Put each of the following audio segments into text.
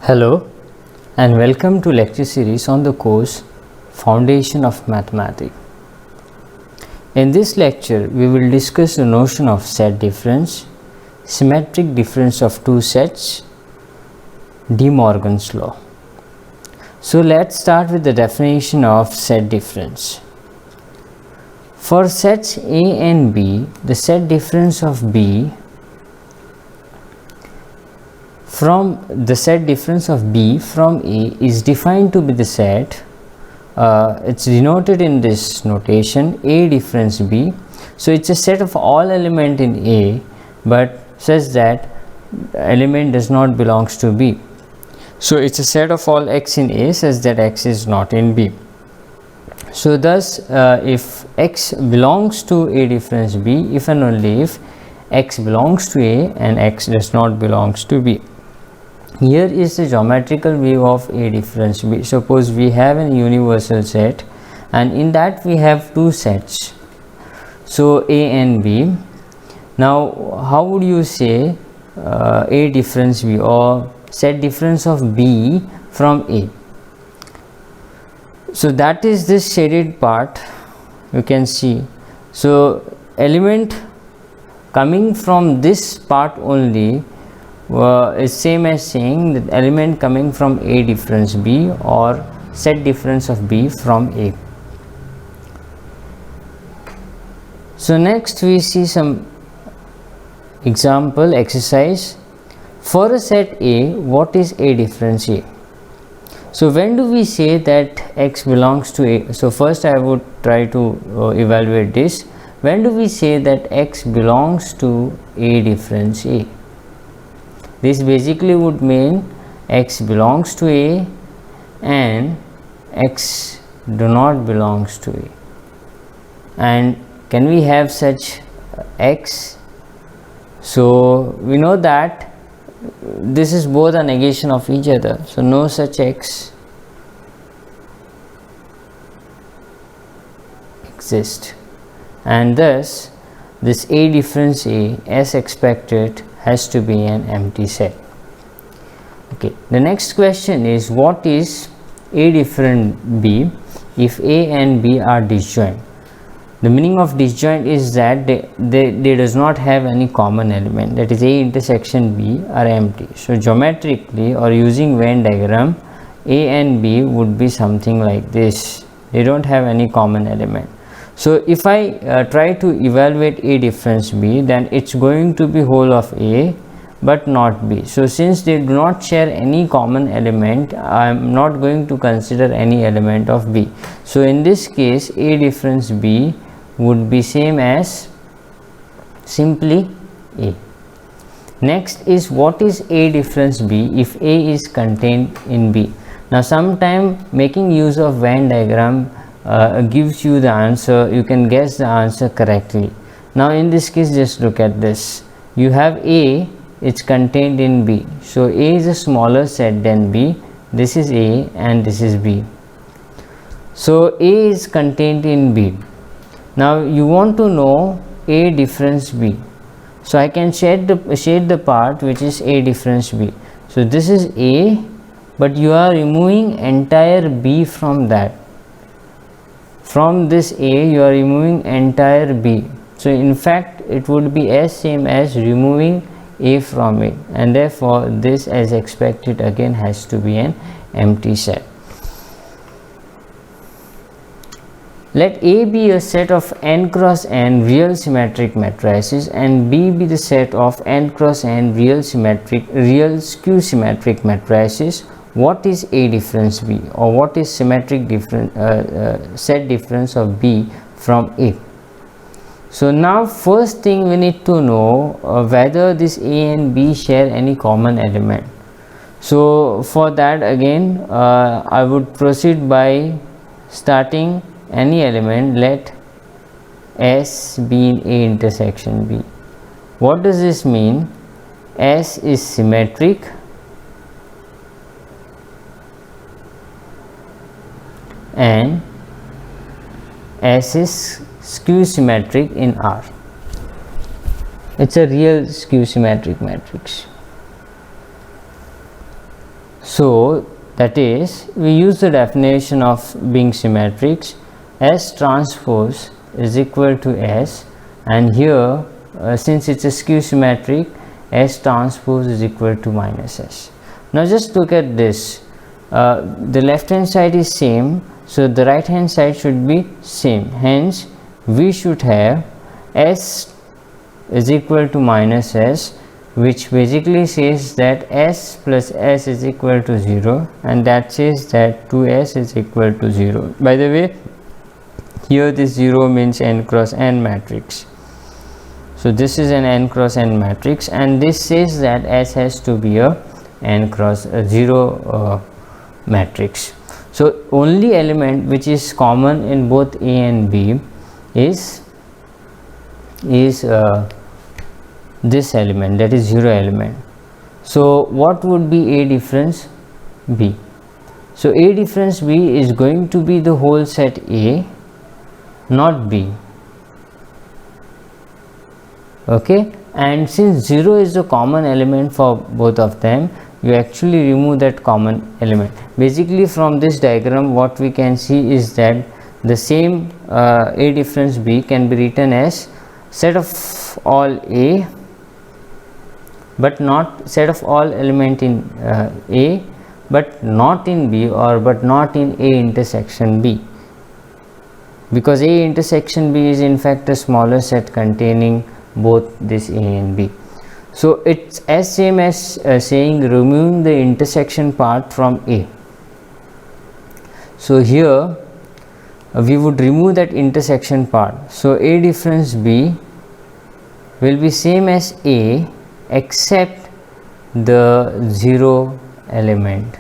Hello and welcome to lecture series on the course Foundation of Mathematics. In this lecture, we will discuss the notion of set difference, symmetric difference of two sets, De Morgan's law. So let's start with the definition of set difference. For sets A and B, the set difference of B from the set difference of B from A is defined to be the set, it's denoted in this notation A difference B. So it's a set of all element in A but says that element does not belongs to B. So it's a set of all x in A says that x is not in B. So thus if x belongs to A difference B, if and only if x belongs to A and x does not belongs to B. Here is the geometrical view of A difference B. Suppose we have a universal set and in that we have two sets, so A and B. Now how would you say A difference B or set difference of B from A? So that is this shaded part you can see. So element coming from this part only is same as saying that element coming from A difference B or set difference of B from A. So next we see some example exercise. For a set A, what is A difference A? So when do we say that x belongs to A? So first I would try to evaluate this. When do we say that x belongs to A difference A? This basically would mean x belongs to A and x do not belongs to A. And can we have such x? So we know that this is both a negation of each other, so no such x exists, and thus this A difference A as expected has to be an empty set. Okay, the next question is, what is A different B if A and B are disjoint? The meaning of disjoint is that they does not have any common element, that is A intersection B are empty. So geometrically or using Venn diagram, A and B would be something like this. They don't have any common element. So if I try to evaluate A difference B, then it's going to be whole of A but not B. So since they do not share any common element, I am not going to consider any element of B. So in this case, A difference B would be same as simply A. Next is, what is A difference B if A is contained in B? Now sometime making use of Venn diagram gives you the answer, you can guess the answer correctly. Now in this case, just look at this. You have A, it's contained in B. So A is a smaller set than B. This is A and this is B. So A is contained in B. Now you want to know A difference B. So I can shade the part which is A difference B. So this is A, but you are removing entire B from that. From this A you are removing entire B. So in fact it would be as same as removing A from it, and therefore this as expected again has to be an empty set. Let A be a set of n cross n real symmetric matrices and B be the set of n cross n real skew symmetric matrices. What is A difference B, or what is symmetric set difference of B from A? So now first thing we need to know whether this A and B share any common element. So for that again I would proceed by starting any element. Let S be in A intersection B. What does this mean? S is symmetric and S is skew symmetric in R. It's a real skew symmetric matrix. So that is, we use the definition of being symmetrics, S transpose is equal to S, and here since it's a skew symmetric, S transpose is equal to minus S. Now just look at this, the left hand side is same, so the right hand side should be same, hence we should have S is equal to minus S, which basically says that S plus S is equal to 0, and that says that 2S is equal to 0. By the way, here this 0 means n cross n matrix. So this is an n cross n matrix, and this says that S has to be a n cross 0 matrix. So only element which is common in both A and B is this element, that is 0 element. So what would be A difference B? So A difference B is going to be the whole set A, not B. Okay, and since 0 is the common element for both of them, you actually remove that common element. Basically from this diagram what we can see is that the same A difference B can be written as set of all A but not set of all element in A but not in B, or but not in A intersection B, because A intersection B is in fact a smaller set containing both this A and B. So it's as same as saying removing the intersection part from A. So here we would remove that intersection part. So A difference B will be same as A except the 0 element,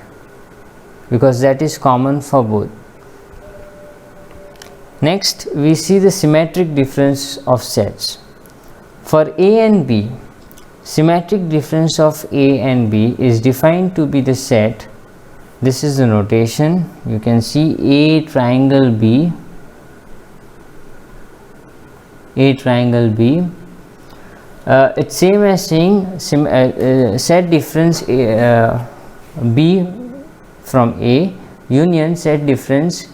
because that is common for both. Next we see the symmetric difference of sets. For A and B, symmetric difference of A and B is defined to be the set. This is the notation. You can see A triangle B, A triangle B. It's same as saying set difference B from A union set difference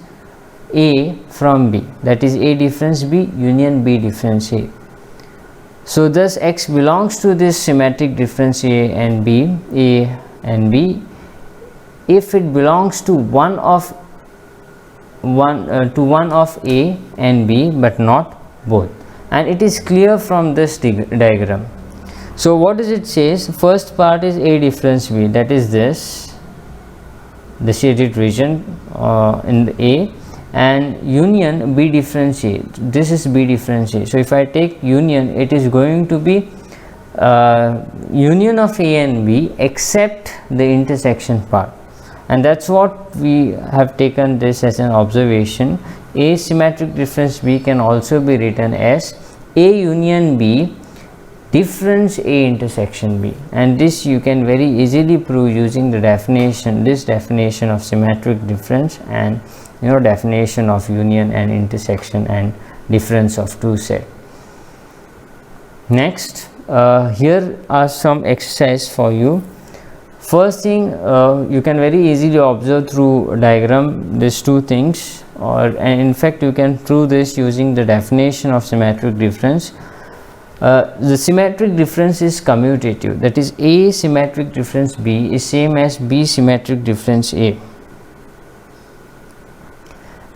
A from B, that is A difference B union B difference A. So thus X belongs to this symmetric difference A and B if it belongs to one of A and B but not both, and it is clear from this diagram. So what does it says? First part is A difference B, that is this, the shaded region in the A, and union B difference A, this is B difference A. So if I take union, it is going to be union of A and B except the intersection part, and that's what we have taken this as an observation. A symmetric difference B can also be written as A union B difference A intersection B, and this you can very easily prove using the definition, this definition of symmetric difference and definition of union and intersection and difference of two set. Next, here are some exercise for you. First thing, you can very easily observe through diagram these two things, and in fact you can prove this using the definition of symmetric difference. The symmetric difference is commutative, that is A symmetric difference B is same as B symmetric difference A,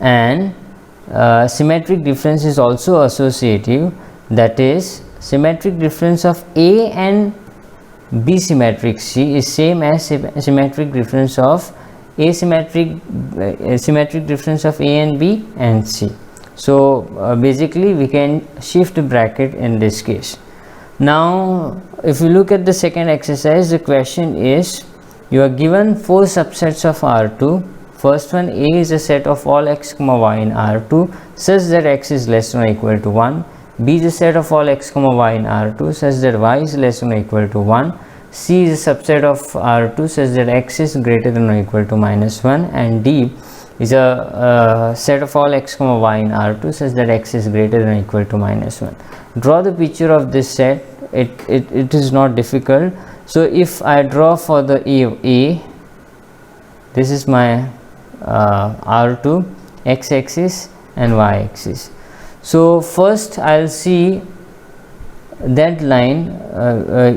and symmetric difference is also associative, that is symmetric difference of A and B symmetric C is same as symmetric difference of symmetric difference of A and B and C. So basically we can shift bracket in this case. Now if you look at the second exercise, the question is you are given 4 subsets of R2. First one, A is a set of all x comma y in R2 such that x is less than or equal to 1. B is a set of all x comma y in R2 such that y is less than or equal to 1. C is a subset of R2 such that x is greater than or equal to minus 1, and D is a set of all x comma y in R2 such that x is greater than or equal to minus 1. Draw the picture of this set. It is not difficult. So if I draw for the A, this is my R2 x-axis and y-axis. So first I'll see that line.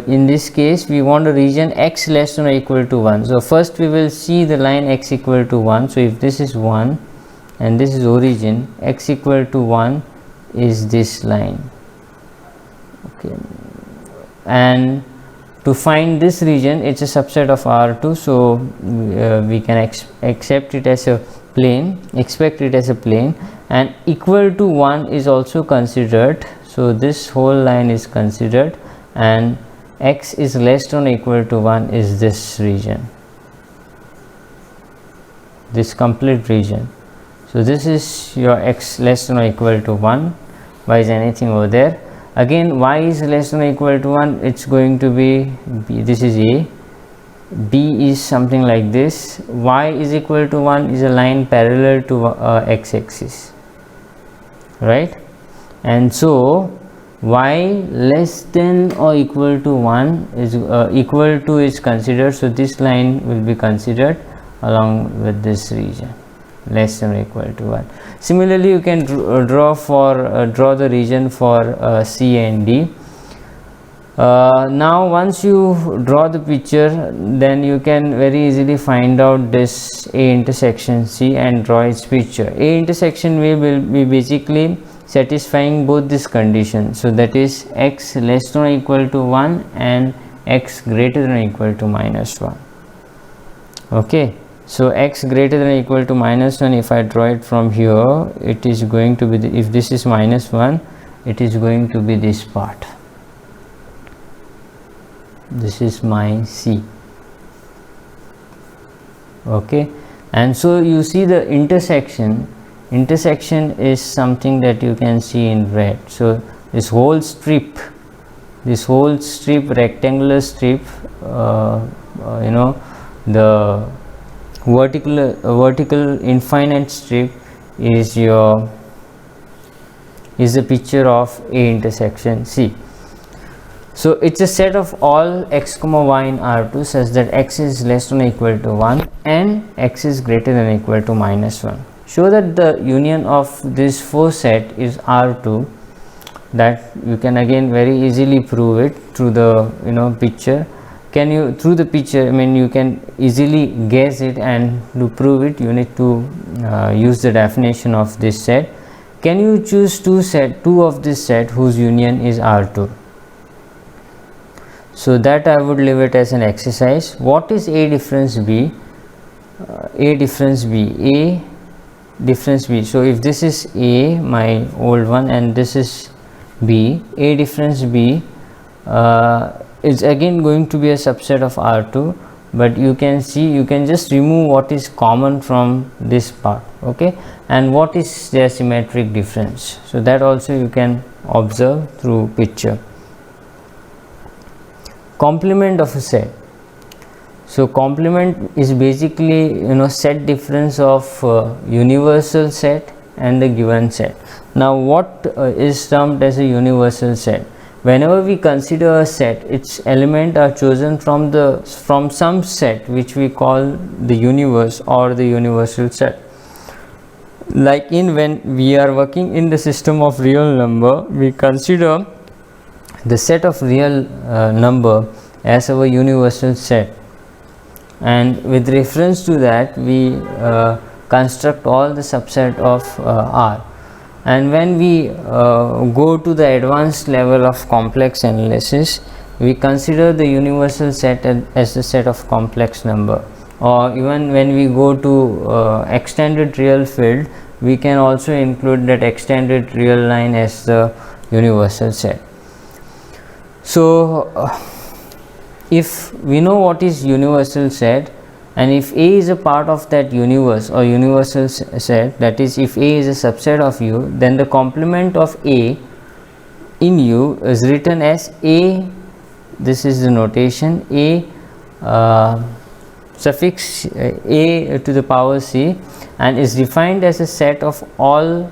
In this case we want a region x less than or equal to 1. So first we will see the line x equal to 1. So if this is 1 and this is origin, x equal to 1 is this line. Okay, and to find this region, it's a subset of R2, so we can accept it as a plane, expect it as a plane, and equal to 1 is also considered. So this whole line is considered, and x is less than or equal to 1 is this region, this complete region. So this is your x less than or equal to 1. Why is anything over there? Again, y is less than or equal to 1, it's going to be b. This is a, b is something like this. Y is equal to 1 is a line parallel to x-axis, right? And so y less than or equal to 1 is equal to is considered, so this line will be considered along with this region less than or equal to 1. Similarly, you can draw the region for C and D. Now once you draw the picture, then you can very easily find out this A intersection C and draw its picture. A intersection will be basically satisfying both these conditions, so that is x less than or equal to 1 and x greater than or equal to minus 1. Okay, so x greater than or equal to minus 1, if I draw it from here, it is going to be if this is minus 1, it is going to be this part. This is my C. Okay, and so you see the intersection is something that you can see in red. So this whole strip, rectangular strip, you know, the vertical infinite strip is a picture of A intersection C. So it's a set of all x comma y in R2 such that x is less than or equal to 1 and x is greater than or equal to minus 1. Show that the union of this 4 set is R2. That you can again very easily prove it through the picture. Through the picture, I mean, you can easily guess it, and to prove it you need to use the definition of this set. Can you choose two of this set whose union is R2? So that I would leave it as an exercise. What is A difference B? A difference B. So if this is A, my old one, and this is B, A difference B is again going to be a subset of R2, but you can just remove what is common from this part, okay, and what is their symmetric difference. So that also you can observe through picture. Complement of a set. So complement is basically set difference of universal set and the given set. Now what is termed as a universal set? Whenever we consider a set, its elements are chosen from some set which we call the universe or the universal set. Like when we are working in the system of real number, we consider the set of real number as our universal set, and with reference to that we construct all the subset of R. And when we go to the advanced level of complex analysis, we consider the universal set as a set of complex number, or even when we go to extended real field, we can also include that extended real line as the universal set. So if we know what is universal set, and if A is a part of that universe or universal set, that is if A is a subset of U, then the complement of A in U is written as A, this is the notation, A suffix A to the power C, and is defined as a set of all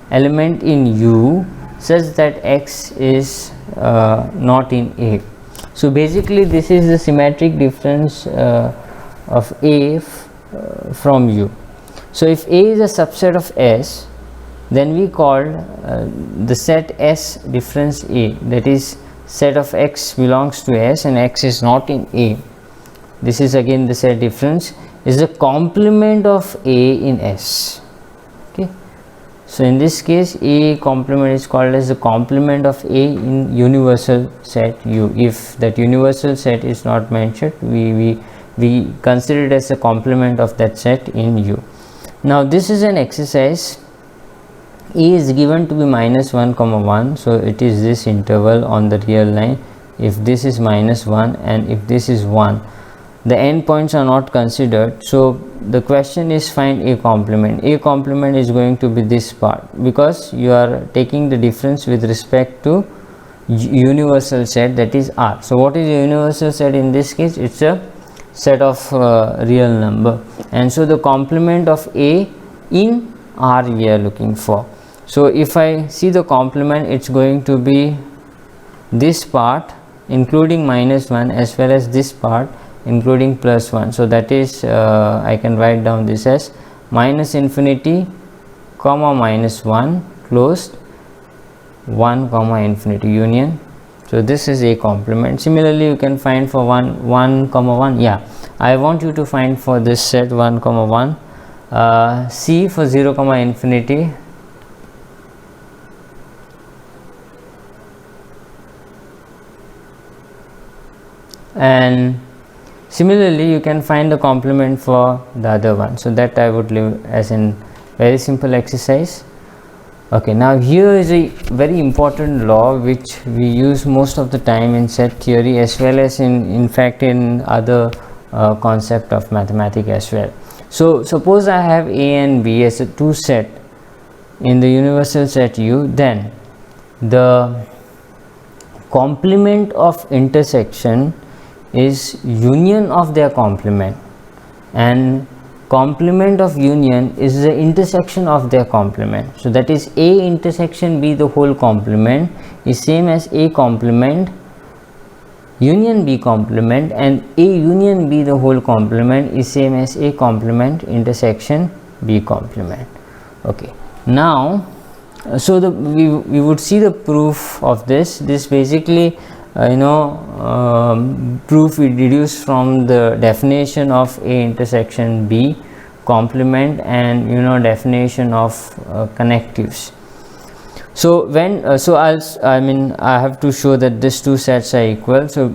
element in U such that X is not in A. So basically this is the symmetric difference of A from U. So if A is a subset of S, then we call the set S difference A, that is set of X belongs to S and X is not in A. This is again the set difference is a complement of A in S. Okay. So in this case, A complement is called as the complement of A in universal set U. If that universal set is not mentioned, we consider it as a complement of that set in U. Now this is an exercise. A is given to be minus 1 comma 1, so it is this interval on the real line. If this is minus 1 and if this is 1, the endpoints are not considered. So the question is find A complement. A complement is going to be this part, because you are taking the difference with respect to universal set, that is R. So what is a universal set in this case? It's a set of real number, and so the complement of A in R we are looking for. So if I see the complement, it's going to be this part including minus 1 as well as this part including plus 1. So that is I can write down this as minus infinity comma minus 1 closed 1 comma infinity union. So this is A complement. Similarly you can find for 1 comma 1. Yeah, I want you to find for this set 1 comma 1 C for 0 comma infinity, and similarly you can find the complement for the other one. So that I would leave as in very simple exercise. Okay, now here is a very important law which we use most of the time in set theory as well as in fact in other concept of mathematics as well. So suppose I have A and B as a two set in the universal set U, then the complement of intersection is union of their complement, and complement of union is the intersection of their complement. So that is A intersection B the whole complement is same as A complement union B complement, and A union B the whole complement is same as A complement intersection B complement. Okay, now so we would see the proof of this. This basically proof we deduce from the definition of A intersection B complement and definition of connectives. So when I have to show that these two sets are equal. So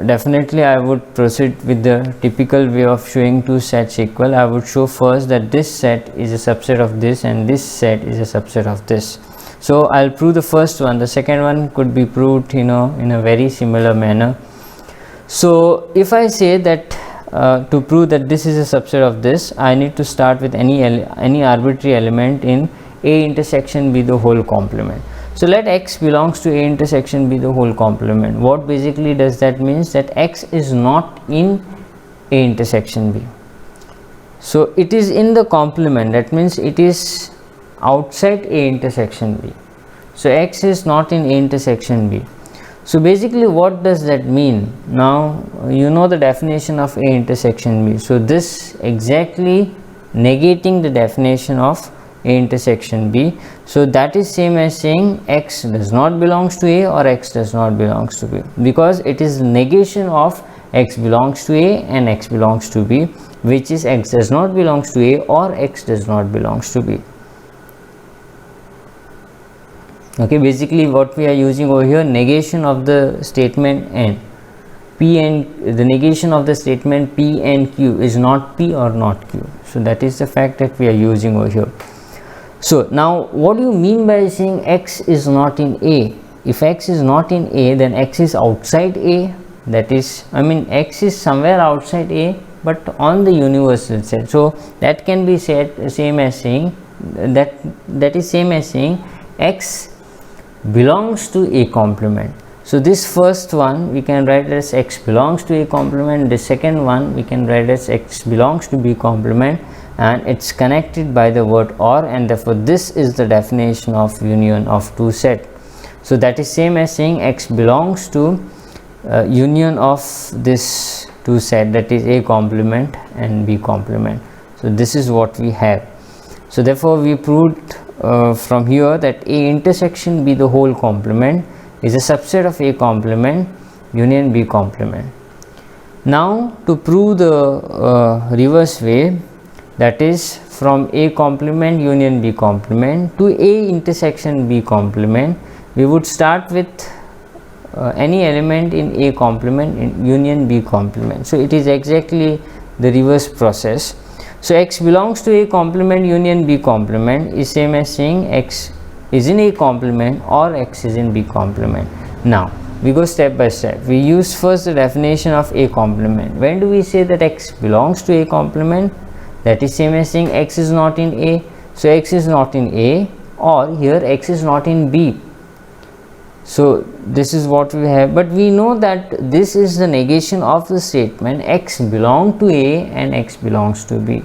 definitely I would proceed with the typical way of showing two sets equal. I would show first that this set is a subset of this and this set is a subset of this. So I'll prove the first one. The second one could be proved in a very similar manner. So if I say that to prove that this is a subset of this, I need to start with any arbitrary element in A intersection B the whole complement. So let X belongs to A intersection B the whole complement. What basically does that means? That X is not in A intersection B. So it is in the complement. That means it is outside A intersection B. So X is not in A intersection B. So basically what does that mean? Now you know the definition of A intersection B. So this exactly negating the definition of A intersection B. So that is same as saying X does not belongs to A or X does not belongs to B, because it is negation of X belongs to A and X belongs to B, which is X does not belongs to A or X does not belongs to B. Okay, basically what we are using over here, negation of the statement N. P and the negation of the statement P and Q is not P or not Q. So that is the fact that we are using over here. So now what do you mean by saying X is not in A? If X is not in A, then X is outside A. That is, X is somewhere outside A but on the universal set. So that can be said same as saying that is same as saying X belongs to A complement. So this first one we can write as X belongs to A complement. The second one we can write as X belongs to B complement, and it's connected by the word OR, and therefore this is the definition of union of two set. So that is same as saying X belongs to union of this two set, that is A complement and B complement. So this is what we have. So therefore we proved from here that A intersection B the whole complement is a subset of A complement union B complement. Now to prove the reverse way, that is from A complement union B complement to A intersection B complement, we would start with any element in A complement in union B complement. So it is exactly the reverse process. So x belongs to A complement union B complement is same as saying x is in A complement or x is in B complement. Now we go step by step. We use first the definition of A complement. When do we say that x belongs to A complement? That is same as saying x is not in A. So x is not in A, or here x is not in B. So this is what we have, but we know that this is the negation of the statement x belongs to A and x belongs to B.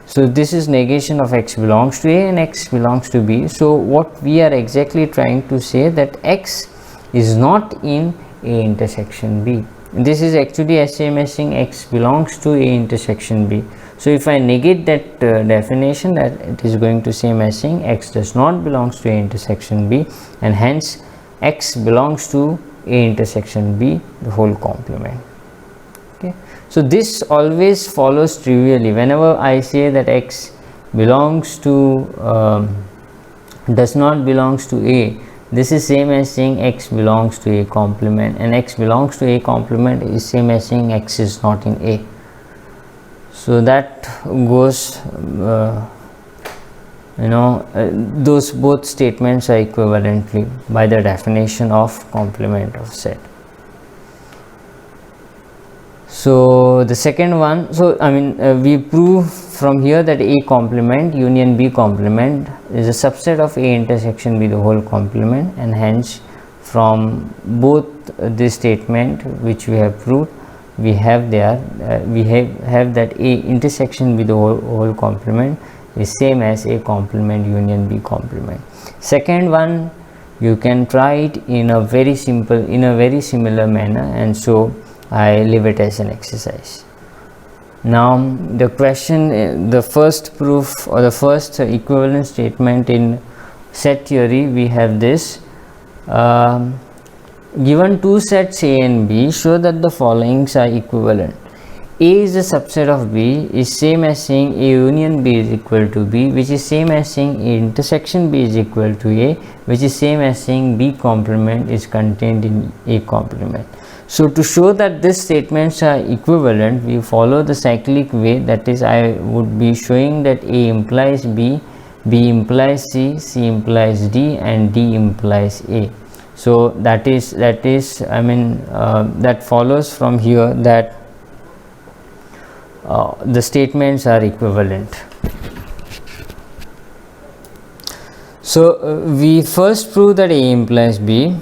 So this is negation of x belongs to A and x belongs to B. So what we are exactly trying to say that x is not in A intersection B. This is actually same as saying x belongs to A intersection B. So if I negate that definition, that it is going to same as saying x does not belongs to A intersection B, and hence x belongs to A intersection B the whole complement. Okay. So this always follows trivially. Whenever I say that x belongs to does not belongs to A, this is same as saying x belongs to A complement, and x belongs to A complement is same as saying x is not in A. So that goes those both statements are equivalently by the definition of complement of set. So the second one, so we prove from here that A complement union B complement is a subset of A intersection B the whole complement, and hence from both this statement which we have proved, we have there we have that A intersection B the whole complement is same as A complement union B complement. Second one, you can try it in a very similar manner, and so I leave it as an exercise. Now the question, the first proof or the first equivalent statement in set theory, we have this. Given two sets A and B, show that the followings are equivalent. A is a subset of B is same as saying A union B is equal to B, which is same as saying A intersection B is equal to A, which is same as saying B complement is contained in A complement. So to show that these statements are equivalent, we follow the cyclic way, that is I would be showing that A implies B, B implies C, C implies D, and D implies A. So that follows from here that the statements are equivalent. So we first prove that A implies B.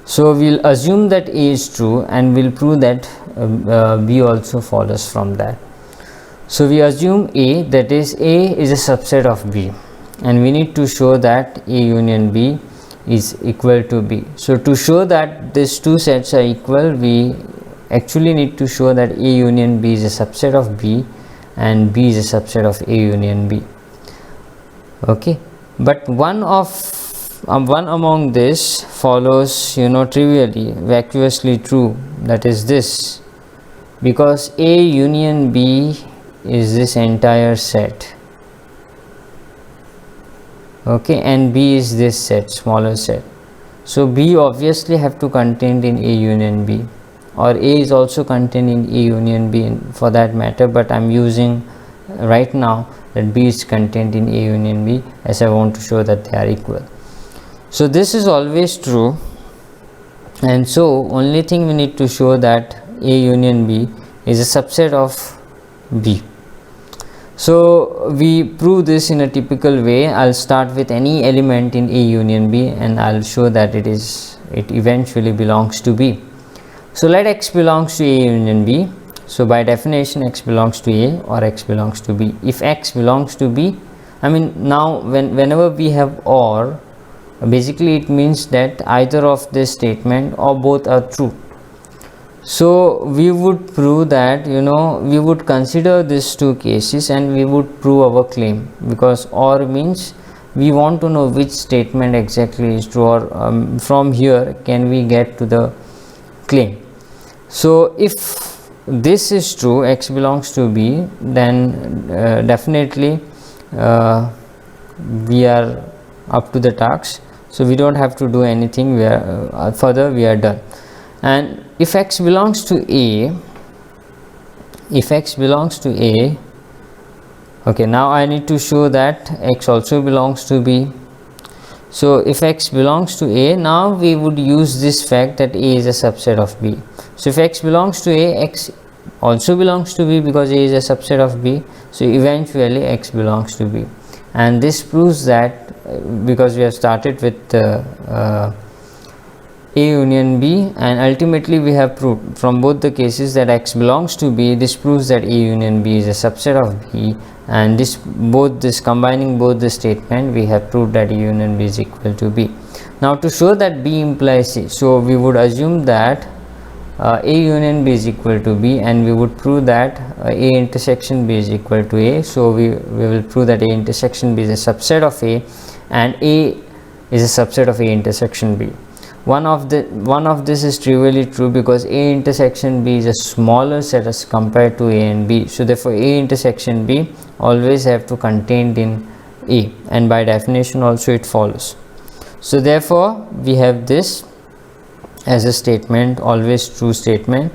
So we'll assume that A is true, and we'll prove that B also follows from that. So we assume A, that is A is a subset of B, and we need to show that A union B is equal to B. So to show that these two sets are equal, we actually need to show that A union B is a subset of B and B is a subset of A union B. Okay, but one among this follows trivially, vacuously true, that is this, because A union B is this entire set, okay, and B is this set, smaller set. So B obviously have to contain in A union B, or A is also contained in A union B for that matter, but I am using right now that B is contained in A union B as I want to show that they are equal. So this is always true, and so only thing we need to show that A union B is a subset of B. So we prove this in a typical way. I'll start with any element in A union B, and I'll show that it eventually belongs to B. So let X belongs to A union B. So by definition X belongs to A or X belongs to B. If X belongs to B, now whenever we have OR, basically it means that either of this statement or both are true. So we would prove that, we would consider these two cases and we would prove our claim, because OR means we want to know which statement exactly is true, or from here can we get to the claim. So if this is true, X belongs to B, then definitely we are up to the task, so we don't have to do anything, we are further we are done. And if X belongs to A, okay, now I need to show that X also belongs to B. So if X belongs to A, now we would use this fact that A is a subset of B. So if X belongs to A, X also belongs to B, because A is a subset of B, so eventually X belongs to B. And this proves that, because we have started with A union B, and ultimately we have proved from both the cases that X belongs to B. This proves that A union B is a subset of B, and combining both the statement, we have proved that A union B is equal to B. Now to show that B implies A, so we would assume that A union B is equal to B, and we would prove that A intersection B is equal to A. So we will prove that A intersection B is a subset of A, and A is a subset of A intersection B. One of this is trivially true, because A intersection B is a smaller set as compared to A and B. So therefore A intersection B always have to contained in A, and by definition also it follows. So therefore we have this as a statement, always true statement.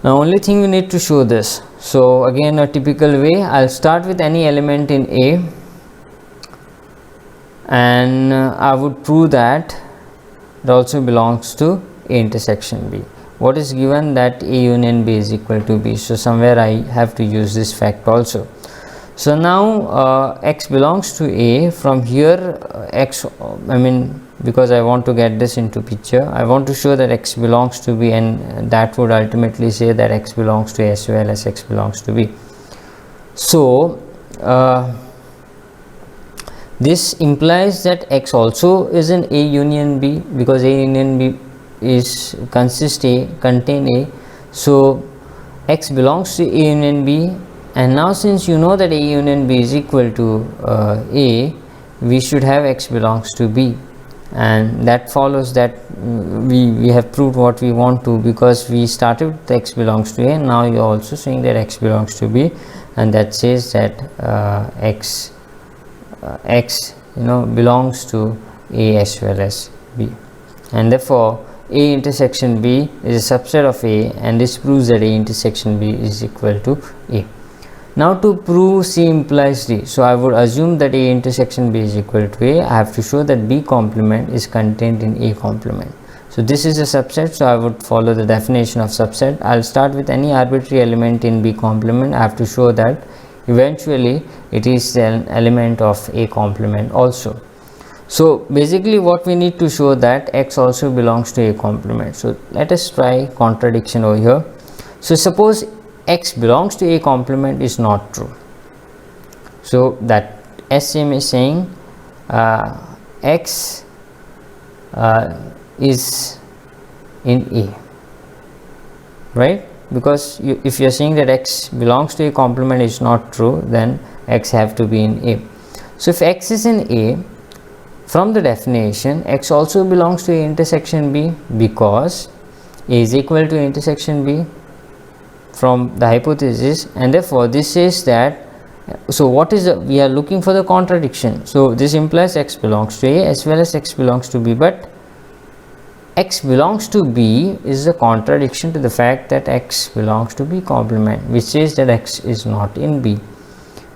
Now only thing we need to show this. So again, a typical way, I'll start with any element in A, and I would prove that it also belongs to A intersection B. What is given? That A union B is equal to B. So somewhere I have to use this fact also. So now X belongs to A. From here because I want to get this into picture, I want to show that X belongs to B, and that would ultimately say that X belongs to A as well as X belongs to B. So this implies that X also is in A union B, because A union B is contain A. So X belongs to A union B, and now since you know that A union B is equal to A, we should have X belongs to B, and that follows that we have proved what we want to, because we started with X belongs to A, and now you are also saying that X belongs to B, and that says that X belongs to A as well as B, and therefore A intersection B is a subset of A, and this proves that A intersection B is equal to A. Now to prove C implies D, so I would assume that A intersection B is equal to A. I have to show that B complement is contained in A complement. So this is a subset, so I would follow the definition of subset. I'll start with any arbitrary element in B complement. I have to show that eventually it is an element of A complement also. So basically what we need to show that X also belongs to A complement. So let us try contradiction over here. So suppose X belongs to A complement is not true. So that SM is saying X is in A, right? Because if you are saying that X belongs to A complement is not true, then X have to be in A. So if X is in A, from the definition X also belongs to A intersection B, because A is equal to A intersection B from the hypothesis, and therefore this says that, so what is we are looking for the contradiction. So this implies X belongs to A as well as X belongs to B, but X belongs to B is a contradiction to the fact that X belongs to B complement, which says that X is not in B,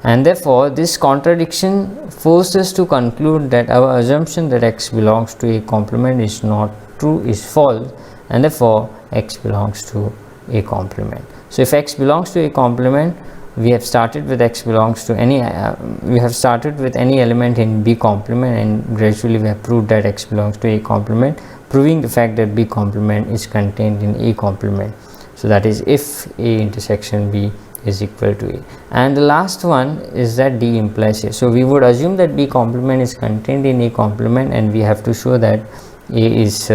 and therefore this contradiction forces us to conclude that our assumption that X belongs to A complement is not true, is false, and therefore X belongs to A complement. So if X belongs to A complement, we have started with X belongs to any we have started with any element in B complement, and gradually we have proved that X belongs to A complement, proving the fact that B complement is contained in A complement. So that is if A intersection B is equal to A. And the last one is that D implies A. So we would assume that B complement is contained in A complement, and we have to show that A is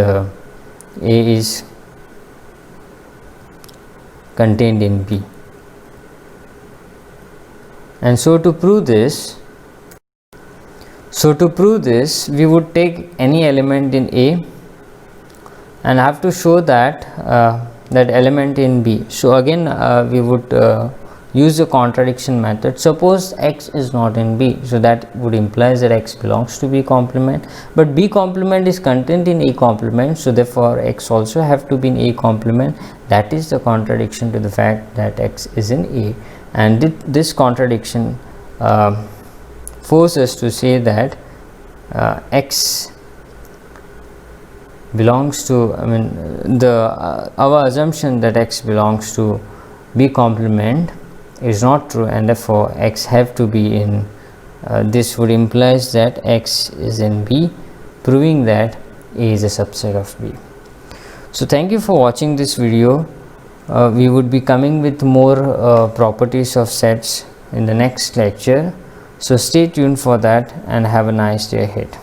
contained in B. And so to prove this, we would take any element in A and have to show that that element in B. So again we would use the contradiction method. Suppose X is not in B, so that would imply that X belongs to B complement, but B complement is contained in A complement, so therefore X also have to be in A complement. That is the contradiction to the fact that X is in A, and this contradiction forces us to say that X belongs to, our assumption that X belongs to B complement is not true, and therefore X have to be in this would implies that X is in B, proving that A is a subset of B. So thank you for watching this video. We would be coming with more properties of sets in the next lecture, so stay tuned for that and have a nice day ahead.